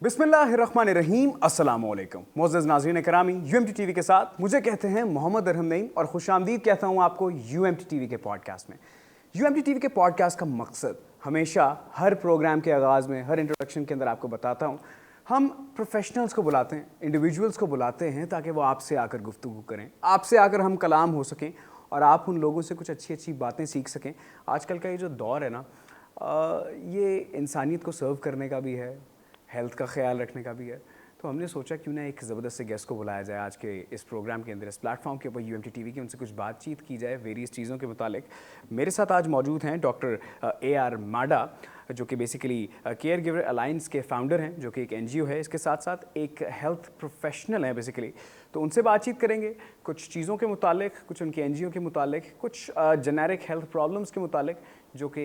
बिस्मिल्लाहिर्रहमानिर्रहीम, अस्सलाम वालेकुम। मुअज़्ज़ज़ नाज़रीन करामी, यूएमटी टीवी के साथ मुझे कहते हैं मोहम्मद अरहम नईम और खुशामदीद कहता हूँ आपको यूएमटी टीवी के पॉडकास्ट में। यूएमटी टीवी के पॉडकास्ट का मकसद हमेशा हर प्रोग्राम के आगाज़ में, हर इंट्रोडक्शन के अंदर आपको बताता हूँ, हम प्रोफेशनल्स को बुलाते हैं, इंडिविजुअल्स को बुलाते हैं ताकि वो आपसे आकर गुफ्तगू करें, आपसे आकर हम कलाम हो सकें और आप उन लोगों से कुछ अच्छी अच्छी बातें सीख सकें। आजकल का ये जो दौर है ना, ये इंसानियत को सर्व करने का भी है, हेल्थ का ख्याल रखने का भी है। तो हमने सोचा क्यों ना एक ज़बरदस्त से गेस्ट को बुलाया जाए आज के इस प्रोग्राम के अंदर, इस प्लेटफॉर्म के ऊपर यूएमटी टीवी की, उनसे कुछ बातचीत की जाए वेरियस चीज़ों के मुतालिक। मेरे साथ आज मौजूद हैं डॉक्टर AR माडा, जो कि बेसिकली केयर गिवर अलायंस के फाउंडर हैं, जो कि एक NGO है, इसके साथ साथ एक हेल्थ प्रोफेशनल है बेसिकली। तो उनसे बातचीत करेंगे कुछ चीज़ों के मुतालिक, कुछ उनके NGO के मुतालिक, कुछ जेनेरिक हेल्थ प्रॉब्लम्स के मुतालिक जो कि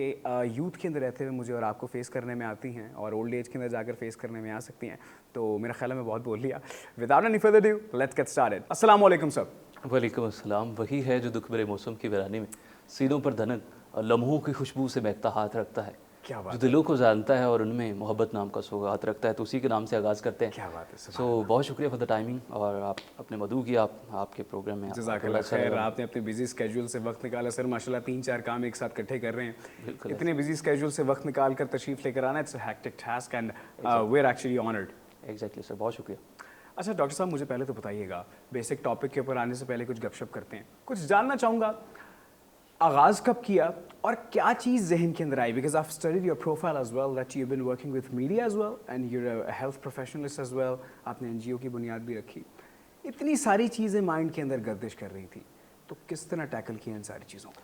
यूथ के अंदर रहते हुए मुझे और आपको फेस करने में आती हैं और ओल्ड एज के अंदर जाकर फेस करने में आ सकती हैं। तो मेरा ख्याल है मैं बहुत बोल लिया। Without any further due, let's get started. अस्सलाम वालेकुम सर। वालेकुम अस्सलाम। वही है जो दुख भरे मौसम की वीरानी में सीनों पर धनक और लम्हों की खुशबू से महकता हाथ रखता है, क्या बात जो दिलों को जानता है और उनमें मोहब्बत नाम का सौगात रखता है। तो उसी के नाम से आगाज़ करते हैं। क्या बात है सर। सो बहुत शुक्रिया फॉर द टाइमिंग और आप अपने मधु की आपके प्रोग्राम में जज़ाकल्लाह खैर, आपने अपने बिजी स्केड्यूल से वक्त निकाला सर। माशाल्लाह 3-4 काम एक साथ इकट्ठे कर रहे हैं। इतने बिजी स्केड्यूल से वक्त निकाल कर तशरीफ लेकर आना, it's a hectic task and we are actually honoured. Exactly sir, बहुत शुक्रिया। अच्छा डॉक्टर साहब, मुझे पहले तो बताइएगा, बेसिक टॉपिक के ऊपर आने से पहले कुछ गपशप करते हैं। कुछ जानना चाहूँगा, आगाज़ कब किया और क्या चीज़ जहन के अंदर आई? Because I studied your profile as well that you have been working with media as well and you are a health professionalist as well. आपने NGO की बुनियाद भी रखी। इतनी सारी चीज़ें माइंड के अंदर गर्दिश कर रही थी, तो किस तरह टैकल किया इन सारी चीज़ों को?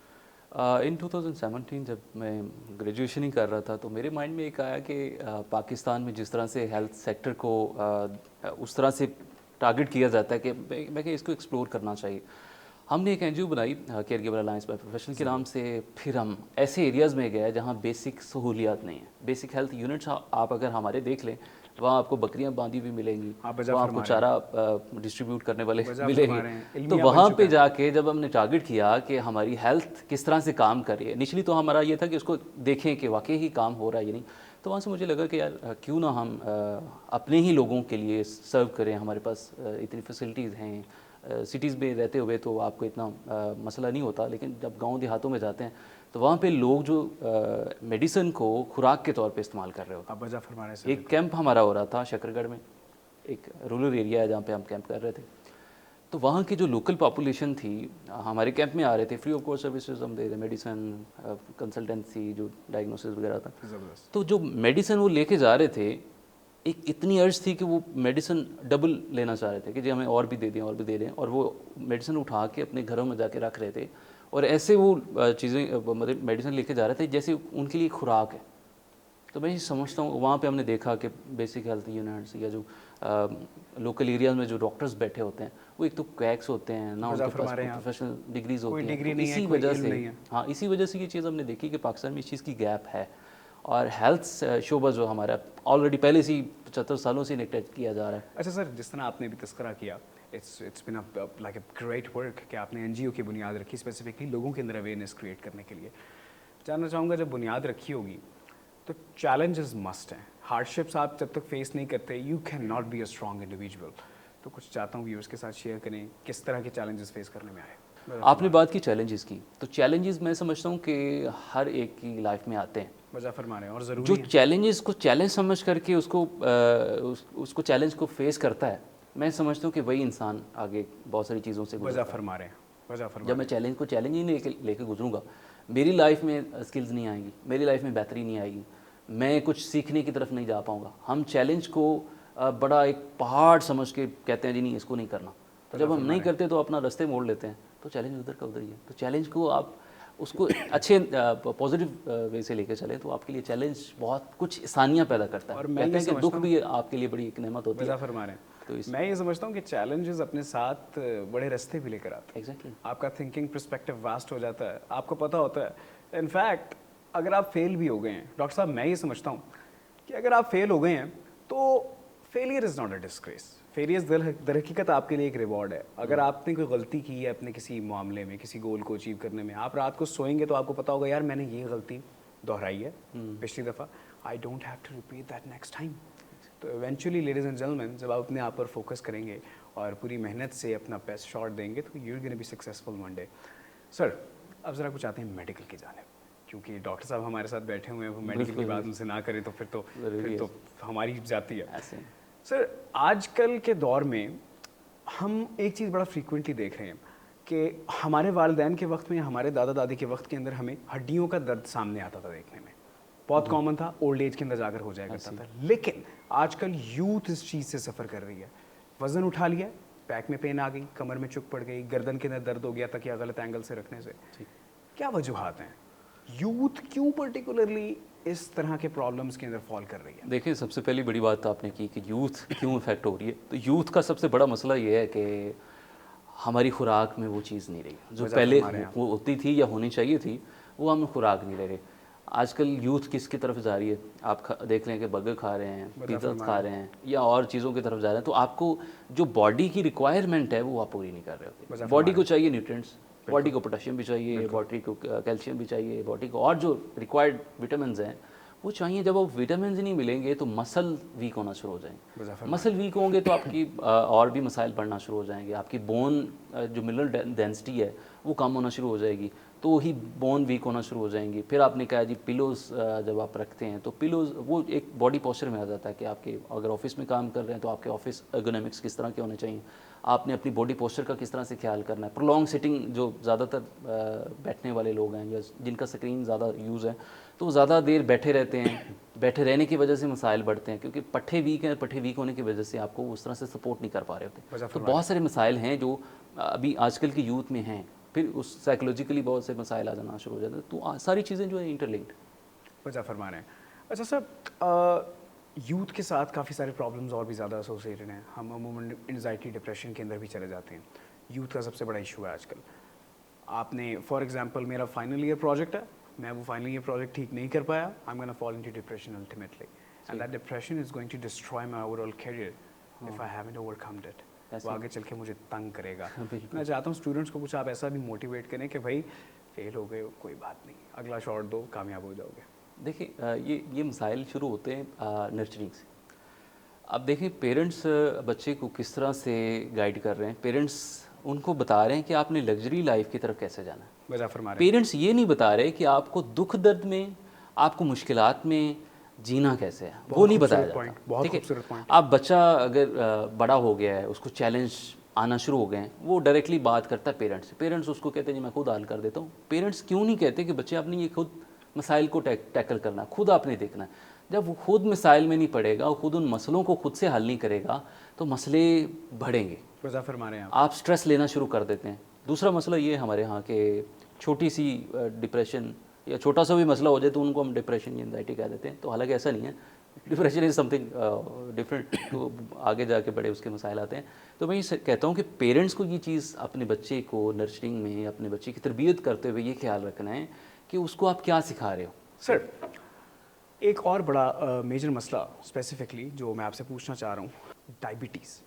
इन 2017 जब मैं ग्रेजुएशन ही कर रहा था तो मेरे माइंड में एक आया कि पाकिस्तान में जिस तरह से हेल्थ सेक्टर को उस तरह से टारगेट किया जाता है कि मैं इसको एक्सप्लोर करना चाहिए। हमने एक NGO बनाई care giver alliance by professional के नाम से। फिर हम ऐसे एरियाज़ में गए जहाँ बेसिक सहूलियात नहीं है, बेसिक हेल्थ यूनिट्स आप अगर हमारे देख लें, वहाँ आपको बकरियाँ बांधी हुई मिलेंगी, वहाँ आपको चारा डिस्ट्रीब्यूट करने वाले मिलेंगे। तो वहाँ पे जाके जब हमने टारगेट किया कि हमारी हेल्थ किस तरह से काम कर रही है, इनिशियली तो हमारा ये था कि उसको देखें कि वाकई ही काम हो रहा है या नहीं। तो वहाँ से मुझे लगा कि यार क्यों ना हम अपने ही लोगों के लिए सर्व करें। हमारे पास इतनी फैसिलिटीज़ हैं, सिटीज़ में रहते हुए तो आपको इतना मसला नहीं होता, लेकिन जब गांव देहातों में जाते हैं तो वहाँ पे लोग जो मेडिसिन को खुराक के तौर पे इस्तेमाल कर रहे होते हैं। आप वजह फरमाने से एक कैंप हमारा हो रहा था शकरगढ़ में, एक रूरल एरिया है जहाँ पे हम कैंप कर रहे थे। तो वहाँ की जो लोकल पॉपुलेशन थी हमारे कैंप में आ रहे थे, फ्री ऑफ कॉस्ट सर्विसेज हम दे रहे, मेडिसिन, कंसल्टेंसी, जो डायग्नोसिस वगैरह था। तो जो मेडिसिन वो लेके जा रहे थे, एक इतनी अर्ज थी कि वो मेडिसिन डबल लेना चाह रहे थे कि जी हमें और भी दे दें और भी दे दें, और वो मेडिसिन उठा के अपने घरों में जाके रख रहे थे और ऐसे वो चीज़ें मतलब मेडिसिन लेके जा रहे थे जैसे उनके लिए खुराक है। तो मैं ये समझता हूँ वहाँ पे हमने देखा कि बेसिक हेल्थ यूनिट्स या जो लोकल एरियाज में जो डॉक्टर्स बैठे होते हैं वो एक तो क्वैक्स होते हैं ना, उनके पास प्रोफेशनल डिग्रीज होती हैं। इसी वजह से इसी वजह से ये चीज़ हमने देखी कि पाकिस्तान में इस चीज़ की गैप है। और हेल्थ शोबा जो हमारा ऑलरेडी पहले से ही 75 सालों से नेगलेक्ट किया जा रहा है। अच्छा सर, जिस तरह आपने भी तस्करा किया, it's been like a great work कि आपने NGO की बुनियाद रखी स्पेसिफिकली लोगों के अंदर अवेयरनेस क्रिएट करने के लिए। जानना चाहूँगा, जब बुनियाद रखी होगी तो चैलेंजेस मस्ट हैं, हार्डशिप्स आप जब तक फेस नहीं करते you can not be a strong individual. तो कुछ चाहता हूँ व्यूअर्स के साथ शेयर करें किस तरह के चैलेंजेस फेस करने में आए। आपने बात की चैलेंजेस की, तो चैलेंजेस मैं समझता हूँ कि हर एक की लाइफ में आते हैं। वजह फरमा रहे हैं, और ज़रूरी जो चैलेंजेस को चैलेंज समझ करके उसको चैलेंज को फेस करता है, मैं समझता हूँ कि वही इंसान आगे बहुत सारी चीज़ों से वजह फरमा रहे हैं। जब मैं चैलेंज को चैलेंज ही लेके गुजरूंगा, मेरी लाइफ में स्किल्स नहीं आएंगी, मेरी लाइफ में बेहतरी नहीं आएगी, मैं कुछ सीखने की तरफ नहीं जा पाऊँगा। हम चैलेंज को बड़ा एक पहाड़ समझ के कहते हैं जी नहीं इसको नहीं करना, तो जब हम नहीं करते तो अपना रास्ते मोड़ लेते हैं, तो चैलेंज उधर का उधर ही है। तो चैलेंज को आप उसको अच्छे पॉजिटिव वे से लेकर चले तो आपके लिए चैलेंज बहुत कुछ आसानियाँ पैदा करता है। और कहते हैं कि दुख भी आपके लिए बड़ी एक नेमत होती है। फरमा रहे हैं। तो मैं ये समझता हूँ कि चैलेंजेस अपने साथ बड़े रास्ते भी लेकर आते हैं। एग्जैक्टली, आपका थिंकिंग पर्सपेक्टिव वास्ट हो जाता है, आपको पता होता है। इनफैक्ट अगर आप फेल भी हो गए हैं डॉक्टर साहब, मैं ये समझता हूँ कि अगर आप फेल हो गए हैं तो failure is not a disgrace. Failure दर हकीकत आपके लिए एक रिवॉर्ड है। अगर आपने कोई गलती की है अपने किसी मामले में, किसी गोल को अचीव करने में, आप रात को सोएंगे तो आपको पता होगा यार मैंने ये गलती दोहराई है पिछली दफ़ा, I don't have to repeat that next time. तो इवेंचुअली लेडीज एंड जेंटलमैन जब आप अपने आप पर फोकस करेंगे और पूरी मेहनत से अपना बेस्ट शॉट देंगे तो you gonna be successful one day. Sir अब ज़रा कुछ आते हैं मेडिकल की जानिब, क्योंकि डॉक्टर साहब हमारे साथ बैठे हुए हैं, वो मेडिकल की बात उनसे ना करें तो फिर तो हमारी जाती है. सर आजकल के दौर में हम एक चीज़ बड़ा फ्रीक्वेंटली देख रहे हैं कि हमारे वालिदैन के वक्त में, हमारे दादा दादी के वक्त के अंदर हमें हड्डियों का दर्द सामने आता था देखने में, बहुत कॉमन था, ओल्ड एज के अंदर जाकर हो जाया करता था. लेकिन आजकल यूथ इस चीज़ से सफ़र कर रही है. वज़न उठा लिया, बैक में पेन आ गई, कमर में चुक पड़ गई, गर्दन के अंदर दर्द हो गया तकिया गलत एंगल से रखने से. क्या वजूहात हैं? यूथ क्यों पर्टिकुलरली इस तरह के प्रॉब्लम्स के अंदर फॉल कर रही है? देखिए, सबसे पहली बड़ी बात तो आपने की कि यूथ क्यों इफेक्ट हो रही है. तो यूथ का सबसे बड़ा मसला ये है कि हमारी खुराक में वो चीज़ नहीं रही जो पहले वो होती थी या होनी चाहिए थी, वो हम खुराक नहीं ले रहे. आजकल यूथ किसकी तरफ जा रही है? आप देख लें कि बर्गर खा रहे हैं, पिज़्ज़ा खा रहे हैं या और चीज़ों की तरफ जा रहे हैं. तो आपको जो बॉडी की रिक्वायरमेंट है वो आप पूरी नहीं कर रहे होते. बॉडी को चाहिए न्यूट्रिएंट्स, बॉडी को पोटेशियम भी चाहिए, बॉडी को कैल्शियम भी चाहिए, बॉडी को और जो रिक्वायर्ड विटामिन्स हैं वो चाहिए. जब आप विटामिन्स नहीं मिलेंगे तो मसल वीक होना शुरू हो जाएंगे. मसल वीक होंगे तो आपकी और भी मसाइल बढ़ना शुरू हो जाएंगे. आपकी बोन जो मिनरल डेंसिटी है वो कम होना शुरू हो जाएगी, तो ही बोन वीक होना शुरू हो जाएंगी. फिर आपने कहा जी पिलोज़ जब आप रखते हैं तो पिलोज़ वो एक बॉडी पोस्चर में आ जाता है कि आपके अगर ऑफिस में काम कर रहे हैं तो आपके ऑफिस एर्गोनॉमिक्स किस तरह के होने चाहिए, आपने अपनी बॉडी पोस्चर का किस तरह से ख्याल करना है. प्रोलॉन्ग सिटिंग जो ज़्यादातर बैठने वाले लोग हैं या जिनका स्क्रीन ज़्यादा यूज़ है तो वो ज़्यादा देर बैठे रहते हैं. बैठे रहने की वजह से मसाइल बढ़ते हैं क्योंकि पट्ठे वीक हैं. पट्ठे वीक होने की वजह से आपको उस तरह से सपोर्ट नहीं कर पा रहे होते. तो बहुत सारे मसाइल हैं जो अभी आजकल की यूथ में हैं. फिर उस साइकोलॉजिकली बहुत से मसाइल आ जाना शुरू हो जाते हैं. तो सारी चीज़ें जो है इंटरलिंक्ड. वजह फरमा रहे हैं. अच्छा सर, यूथ के साथ काफ़ी सारे प्रॉब्लम्स और भी ज़्यादा एसोसिएटेड हैं. हम अमूमन एंजाइटी डिप्रेशन के अंदर भी चले जाते हैं. यूथ का सबसे बड़ा इशू है आजकल. आपने फॉर एग्जांपल मेरा फाइनल ईयर प्रोजेक्ट है, मैं वो फाइनल ईयर प्रोजेक्ट ठीक नहीं कर पाया, I am gonna fall into depression ultimately, and that depression is going to destroy my overall career if I haven't overcomed it. वो आगे चल के मुझे तंग करेगा. मैं चाहता हूँ स्टूडेंट्स को कुछ आप ऐसा भी मोटिवेट करें कि भाई फेल हो गए हो कोई बात नहीं, अगला शॉट दो, कामयाब हो जाओगे. देखिए, ये मसाइल शुरू होते हैं नर्चरिंग से. अब देखें पेरेंट्स बच्चे को किस तरह से गाइड कर रहे हैं. पेरेंट्स उनको बता रहे हैं कि आपने लग्जरी लाइफ की तरफ कैसे जाना है. पेरेंट्स ये नहीं बता रहे कि आपको दुख दर्द में, आपको मुश्किलात में जीना कैसे है, वो नहीं बताया जाता. ठीक है, आप बच्चा अगर बड़ा हो गया है, उसको चैलेंज आना शुरू हो गए हैं, वो डायरेक्टली बात करता है पेरेंट्स से. पेरेंट्स उसको कहते हैं जी मैं खुद हल कर देता हूँ. पेरेंट्स क्यों नहीं कहते कि बच्चे आपने ये खुद मसाइल को टैकल करना, खुद आपने देखना है. जब वो खुद मसाइल में नहीं पड़ेगा, वो खुद उन मसलों को खुद से हल नहीं करेगा तो मसले बढ़ेंगे. आप स्ट्रेस लेना शुरू कर देते हैं. दूसरा मसला ये हमारे यहाँ के छोटी सी डिप्रेशन या छोटा सा भी मसला हो जाए तो उनको हम डिप्रेशन या एंजाइटी कह देते हैं. तो हालांकि ऐसा नहीं है, डिप्रेशन इज़ समथिंग डिफरेंट. तो आगे जाके बड़े उसके मसाइल आते हैं. तो मैं ये कहता हूँ कि पेरेंट्स को ये चीज़ अपने बच्चे को नर्चरिंग में, अपने बच्चे की तरबियत करते हुए ये ख्याल रखना है कि उसको आप क्या सिखा रहे हो. सर एक और बड़ा मेजर मसला स्पेसिफिकली जो मैं आपसे पूछना चाह रहा हूँ, डायबिटीज़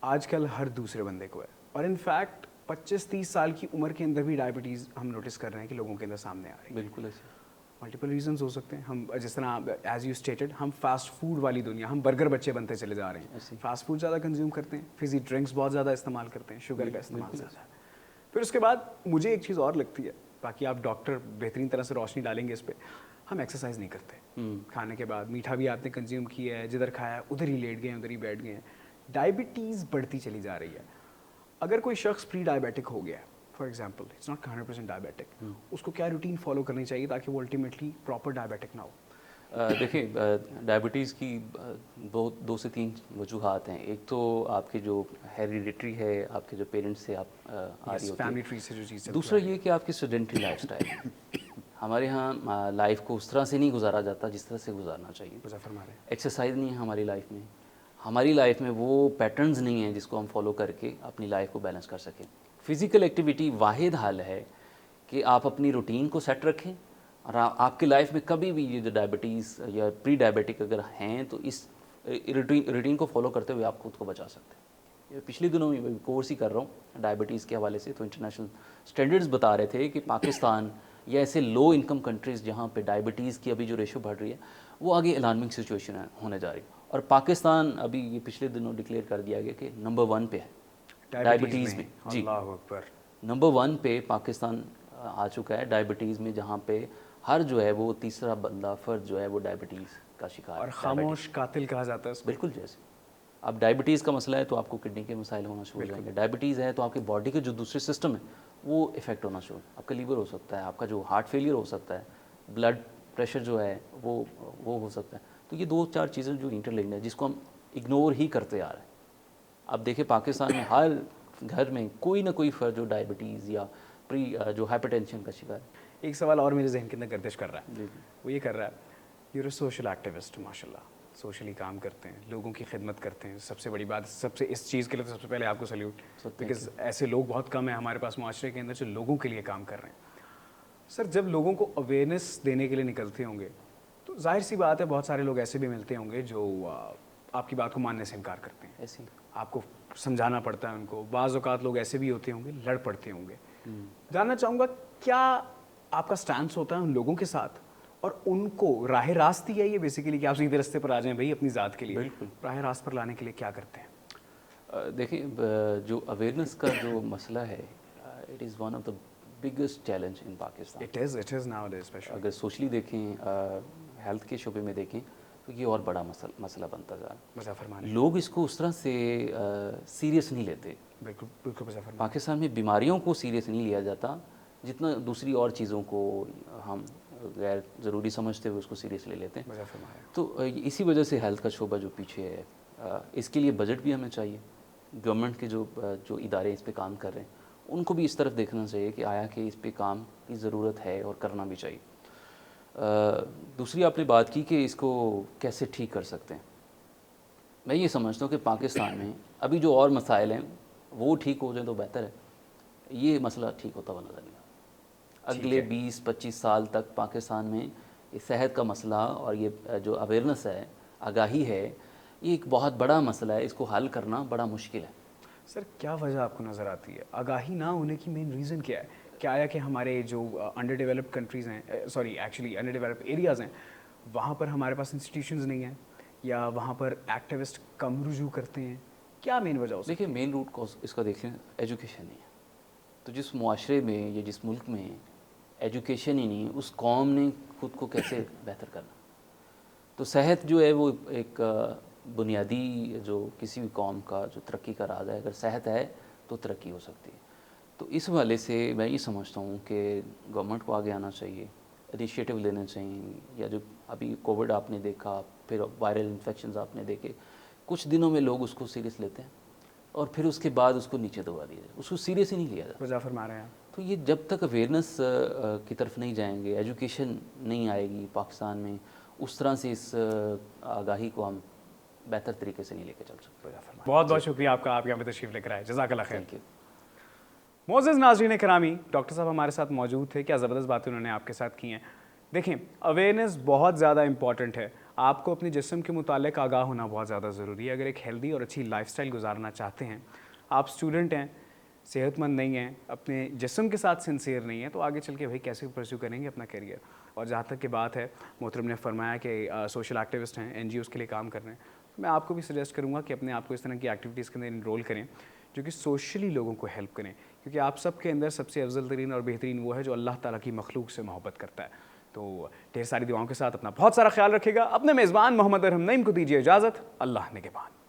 आजकल हर दूसरे बंदे को है. और इनफैक्ट 25-30 साल की उम्र के अंदर भी डायबिटीज़ हम नोटिस कर रहे हैं कि लोगों के अंदर सामने आ रही है. बिल्कुल ऐसे मल्टीपल रीजंस हो सकते हैं. हम जिस तरह एज यू स्टेटेड, हम फास्ट फूड वाली दुनिया, हम बर्गर बच्चे बनते चले जा रहे हैं. फास्ट फूड ज़्यादा कंज्यूम करते हैं, फिजी ड्रिंक्स बहुत ज़्यादा इस्तेमाल करते हैं, शुगर का इस्तेमाल ज़्यादा है. फिर उसके बाद मुझे एक चीज़ और लगती है, बाकी आप डॉक्टर बेहतरीन तरह से रोशनी डालेंगे इस पर, हम एक्सरसाइज नहीं करते. खाने के बाद मीठा भी आपने कंज्यूम किया है, जिधर खाया उधर ही लेट गए, उधर ही बैठ गए हैं. डायबिटीज़ बढ़ती चली जा रही है. अगर कोई शख्स प्री डायबिटिक हो गया है, for example it's not 100% diabetic, उसको क्या रूटीन फॉलो करनी चाहिए ताकि वो अल्टीमेटली प्रॉपर डायबिटिक ना हो? देखिए, डायबिटीज़ की दो से तीन वजूहात हैं. एक तो आपके जो हेरिडिटरी है, आपके जो पेरेंट्स से आप आ रही होती फैमिली ट्री से जो चीज़. दूसरा ये कि आपकी सेडेंटरी लाइफस्टाइल है. हमारे यहाँ लाइफ को उस तरह से नहीं गुजारा जाता जिस तरह से गुजारना चाहिए. एक्सरसाइज नहीं है हमारी लाइफ में. हमारी लाइफ में वो पैटर्न्स नहीं हैं जिसको हम फॉलो करके अपनी लाइफ को बैलेंस कर सकें. फ़िज़िकल एक्टिविटी वाहिद हल है कि आप अपनी रूटीन को सेट रखें और आपकी लाइफ में कभी भी ये जो डायबिटीज़ या प्री डायबिटिक अगर हैं तो इस रूटीन को फॉलो करते हुए आप खुद को बचा सकते हैं. पिछले दिनों में मैं कोर्स ही कर रहा हूँ डायबिटीज़ के हवाले से, तो इंटरनेशनल स्टैंडर्ड्स बता रहे थे कि पाकिस्तान या ऐसे लो इनकम कंट्रीज़ जहाँ पे डायबिटीज़ की अभी जो रेशो बढ़ रही है وہ آگے الارمنگ سچویشن ہونے جا رہی ہے. اور پاکستان ابھی یہ پچھلے دنوں ڈکلیئر کر دیا گیا کہ نمبر 1 پہ ہے ڈائبٹیز میں. جی اللہ اکبر. نمبر 1 پہ پاکستان آ چکا ہے ڈائبٹیز میں, جہاں پہ ہر جو ہے وہ تیسرا بندہ فرد جو ہے وہ ڈائبٹیز کا شکار ہے. اور خاموش قاتل کہا جاتا ہے اس کو. بالکل. جیسے اب ڈائبٹیز کا مسئلہ ہے تو آپ کو کڈنی کے مسائل ہونا شروع ہو جائیں گے. ڈائبٹیز ہے تو آپ کے باڈی کے جو دوسرے سسٹم ہے وہ افیکٹ ہونا شروع, آپ کا لیور ہو سکتا ہے, آپ کا جو ہارٹ فیلئر ہو سکتا ہے, بلڈ پریشر جو ہے وہ ہو سکتا ہے. تو یہ 2-4 چیزیں جو انٹر لنکڈ ہیں جس کو ہم اگنور ہی کرتے آ رہے ہیں. اب دیکھیں پاکستان میں ہر گھر میں کوئی نہ کوئی فرد جو ڈائبٹیز یا جو ہائپر ٹینشن کا شکار ہے. ایک سوال اور میرے ذہن کے اندر گردش کر رہا ہے, وہ یہ کر رہا ہے, یو اے سوشل ایکٹیوسٹ, ماشاء اللہ سوشلی کام کرتے ہیں, لوگوں کی خدمت کرتے ہیں. سب سے بڑی بات, سب سے اس چیز کے لیے تو سب سے پہلے آپ کو سیلیوٹ, بیکاز ایسے لوگ بہت کم ہیں ہمارے پاس معاشرے کے اندر جو لوگوں کے لیے کام کر رہے ہیں. سر جب لوگوں کو اویئرنیس دینے کے لیے نکلتے ہوں گے تو ظاہر سی بات ہے بہت سارے لوگ ایسے بھی ملتے ہوں گے جو آپ کی بات کو ماننے سے انکار کرتے ہیں. ایسی آپ کو سمجھانا پڑتا ہے ان کو. بعض اوقات لوگ ایسے بھی ہوتے ہوں گے لڑ پڑتے ہوں گے. جاننا چاہوں گا کیا آپ کا سٹانس ہوتا ہے ان لوگوں کے ساتھ, اور ان کو راہ راست ہی ہے یہ بیسیکلی کہ آپ سیدھے راستے پر آ جائیں بھائی اپنی ذات کے لیے, بالکل راہ راست پر لانے کے لیے کیا کرتے ہیں؟ دیکھیں جو اویئرنیس کا جو مسئلہ ہے, it is one of the biggest challenge in Pakistan. It is nowadays especially. اگر سوشلی دیکھیں, ہیلتھ کے شعبے میں دیکھیں تو یہ اور بڑا مسئلہ بنتا جا رہا ہے. لوگ اس کو اس طرح سے سیریس نہیں لیتے. بالکل بالکل. پاکستان میں بیماریوں کو سیریس نہیں لیا جاتا جتنا دوسری اور چیزوں کو ہم غیر ضروری سمجھتے ہوئے اس کو سیریس لے لیتے ہیں. تو اسی وجہ سے ہیلتھ کا شعبہ جو پیچھے ہے, اس کے لیے بجٹ بھی ہمیں چاہیے. گورنمنٹ کے جو ادارے اس پہ کام کر رہے ہیں ان کو بھی اس طرف دیکھنا چاہیے کہ آیا کہ اس پہ کام کی ضرورت ہے اور کرنا بھی چاہیے. دوسری آپ نے بات کی کہ اس کو کیسے ٹھیک کر سکتے ہیں. میں یہ سمجھتا ہوں کہ پاکستان میں ابھی جو اور مسائل ہیں وہ ٹھیک ہو جائیں تو بہتر ہے. یہ مسئلہ ٹھیک ہوتا ہوا نظر نہیں آتا. اگلے 20-25 سال تک پاکستان میں یہ صحت کا مسئلہ اور یہ جو اویئرنیس ہے, آگاہی ہے, یہ ایک بہت بڑا مسئلہ ہے. اس کو حل کرنا بڑا مشکل ہے. سر کیا وجہ آپ کو نظر آتی ہے؟ آگاہی نہ ہونے کی مین ریزن کیا ہے؟ کیا آیا کہ ہمارے جو انڈر ڈیولپڈ کنٹریز ہیں, ایکچولی انڈر ڈیولپڈ ایریاز ہیں, وہاں پر ہمارے پاس انسٹیٹیوشنز نہیں ہیں, یا وہاں پر ایکٹیوسٹ کم رجوع کرتے ہیں؟ کیا مین وجہ ہو سکتی ہے؟ دیکھیں مین روٹ کاز اس کا دیکھ لیں, ایجوکیشن نہیں ہے. تو جس معاشرے میں یا جس ملک میں ایجوکیشن ہی نہیں, اس قوم نے خود کو کیسے بہتر کرنا. تو صحت جو ہے وہ ایک بنیادی جو کسی بھی قوم کا جو ترقی کا راز ہے. اگر صحت ہے تو ترقی ہو سکتی ہے. تو اس حوالے سے میں یہ سمجھتا ہوں کہ گورنمنٹ کو آگے آنا چاہیے, انیشیٹو لینا چاہیے. یا جو ابھی کووڈ آپ نے دیکھا, پھر وائرل انفیکشنز آپ نے دیکھے, کچھ دنوں میں لوگ اس کو سیریس لیتے ہیں اور پھر اس کے بعد اس کو نیچے دبا دیا جائے, اس کو سیریس ہی نہیں لیا جاتا. وجہ فرما رہے ہیں آپ. تو یہ جب تک اویئرنیس کی طرف نہیں جائیں گے, ایجوکیشن نہیں آئے گی پاکستان میں, اس طرح سے اس آگاہی کو ہم بہتر طریقے سے نہیں لے کے چل سکتے. بہت بہت شکریہ آپ کا, آپ یہاں پہ تشریف لے کر آئے. جزاک اللہ خیر. معزز ناظرین کرامی, ڈاکٹر صاحب ہمارے ساتھ موجود تھے. کیا زبردست باتیں انہوں نے آپ کے ساتھ کی ہیں. دیکھیں اویئرنیس بہت زیادہ امپورٹنٹ ہے. آپ کو اپنے جسم کے متعلق آگاہ ہونا بہت زیادہ ضروری ہے. اگر ایک ہیلدی اور اچھی لائف سٹائل گزارنا چاہتے ہیں, آپ اسٹوڈنٹ ہیں, صحت مند نہیں ہیں, اپنے جسم کے ساتھ سنسیئر نہیں ہیں, تو آگے چل کے بھائی کیسے پرسیو کریں گے اپنا کیریئر. اور جہاں تک کہ بات ہے, محترم نے فرمایا کہ سوشل ایکٹیوسٹ ہیں, این جی اوز کے لیے کام کر رہے ہیں, میں آپ کو بھی سجیسٹ کروں گا کہ اپنے آپ کو اس طرح کی ایکٹیویٹیز کے اندر انرول کریں جو کہ سوشلی لوگوں کو ہیلپ کریں, کیونکہ آپ سب کے اندر سب سے افضل ترین اور بہترین وہ ہے جو اللہ تعالیٰ کی مخلوق سے محبت کرتا ہے. تو ڈھیر ساری دعاؤں کے ساتھ اپنا بہت سارا خیال رکھے گا. اپنے میزبان محمد ارحم نعیم کو دیجیے اجازت. اللہ نگہبان.